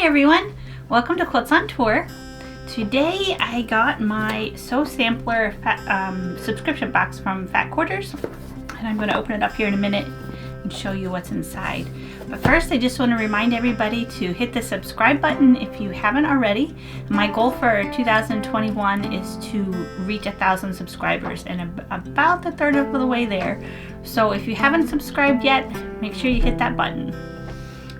Hi everyone, welcome to Quilts on Tour. Today I got my Sew Sampler subscription box from Fat Quarters, and I'm going to open it up here in a minute and show you what's inside. But first I just want to remind everybody to hit the subscribe button if you haven't already. My goal for 2021 is to reach 1,000 subscribers, and I'm about a third of the way there. So if you haven't subscribed yet, make sure you hit that button.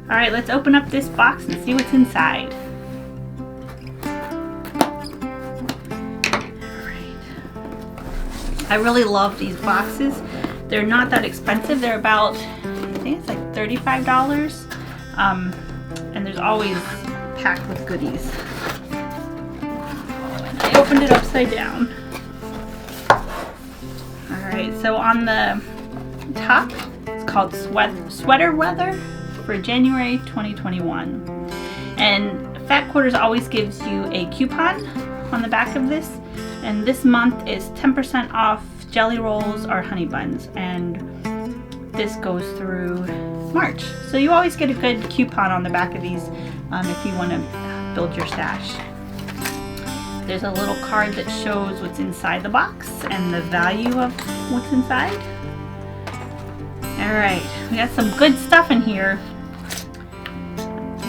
Alright, let's open up this box and see what's inside. Alright. I really love these boxes. They're not that expensive. They're about, I think it's like $35. And there's always packed with goodies. And I opened it upside down. Alright, so on the top, it's called Sweater Weather for January 2021, and Fat Quarters always gives you a coupon on the back of this, and this month is 10% off jelly rolls or honey buns, and this goes through March, so you always get a good coupon on the back of these if you want to build your stash. There's a little card that shows what's inside the box and the value of what's inside. Alright, we got some good stuff in here.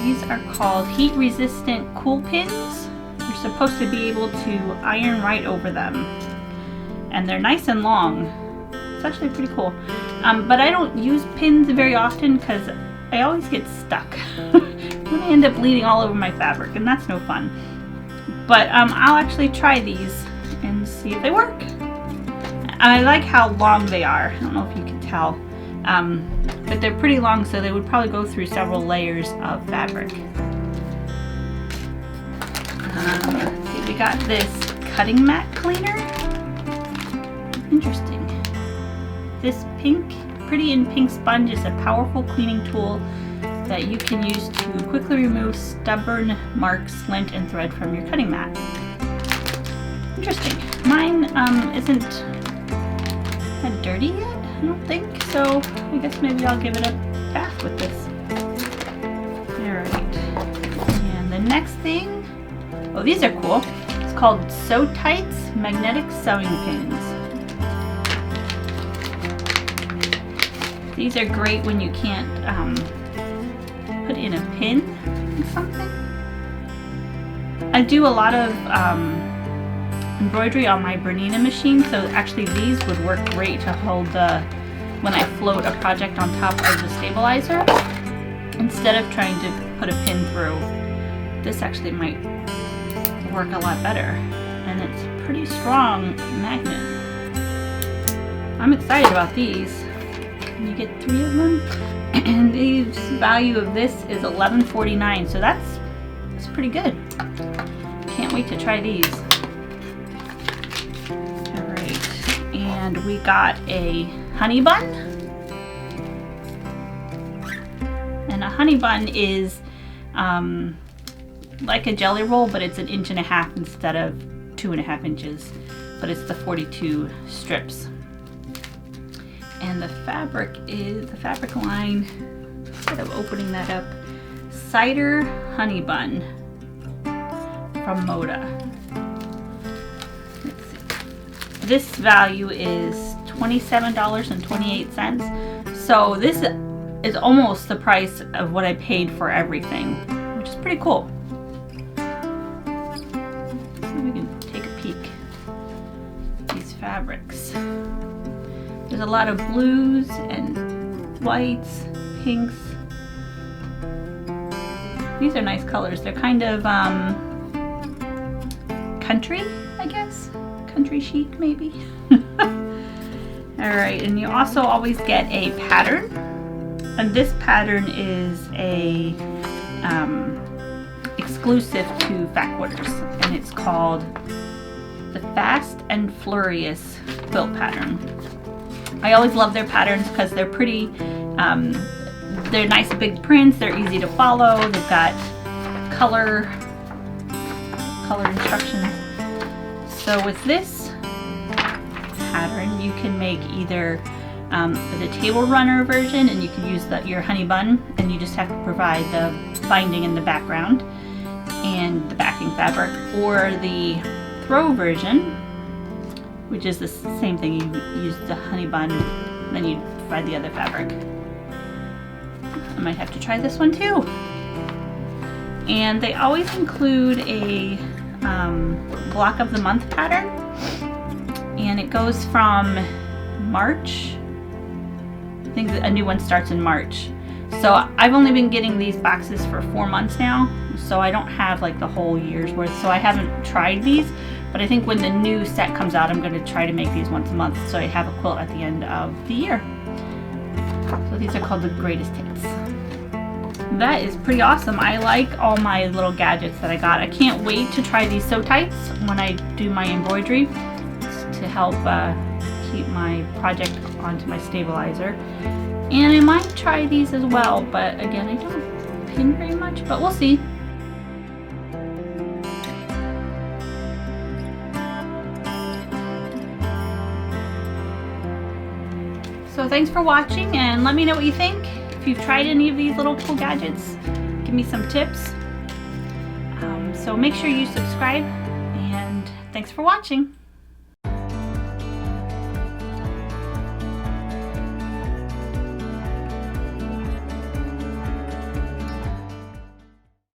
These are called heat resistant cool pins. You're supposed to be able to iron right over them. And they're nice and long. It's actually pretty cool. But I don't use pins very often because I always get stuck. And I end up bleeding all over my fabric, and that's no fun. But I'll actually try these and see if they work. I like how long they are. I don't know if you can tell. But they're pretty long, so they would probably go through several layers of fabric. Let's see, we got this cutting mat cleaner. Interesting. This pretty in pink sponge is a powerful cleaning tool that you can use to quickly remove stubborn marks, lint, and thread from your cutting mat. Interesting. Mine isn't that dirty yet, I don't think, so I guess maybe I'll give it a bath with this. Alright, and the next thing, oh, these are cool. It's called Sew Tights Magnetic Sewing Pins. These are great when you can't put in a pin in something. I do a lot of embroidery on my Bernina machine, so actually these would work great to hold when I float a project on top of the stabilizer instead of trying to put a pin through. This actually might work a lot better, and it's a pretty strong magnet. I'm excited about these. You get 3 of them, and the value of this is $11.49, so that's pretty good. Can't wait to try these. Alright, and we got a honey bun. And a honey bun is like a jelly roll, but it's 1.5 inches instead of 2.5 inches, but it's the 42 strips. And the fabric line, instead of opening that up, Cider Honey Bun from Moda. Let's see. This value is $27.28. So this is almost the price of what I paid for everything, which is pretty cool. So we can take a peek at these fabrics. There's a lot of blues and whites, pinks. These are nice colors. They're kind of country, I guess. Country chic, maybe. Alright, and you also always get a pattern. And this pattern is a exclusive to Fat Quarters. And it's called the Fast and Furious Quilt Pattern. I always love their patterns because they're pretty, they're nice big prints, they're easy to follow, they've got color instructions. So with this pattern, you can make either the table runner version, and you can use your honey bun, and you just have to provide the binding in the background and the backing fabric, or the throw version, which is the same thing. You use the honey bun, then you provide the other fabric. I might have to try this one too. And they always include a block of the month pattern, and it goes from March. I think a new one starts in March. So I've only been getting these boxes for 4 months now, so I don't have like the whole year's worth, so I haven't tried these, but I think when the new set comes out, I'm going to try to make these once a month so I have a quilt at the end of the year. So these are called the greatest hits. That is pretty awesome. I like all my little gadgets that I got. I can't wait to try these sew tights when I do my embroidery to help keep my project onto my stabilizer. And I might try these as well, but again, I don't pin very much, but we'll see. So thanks for watching, and let me know what you think. If you've tried any of these little cool gadgets, give me some tips. So make sure you subscribe, and thanks for watching.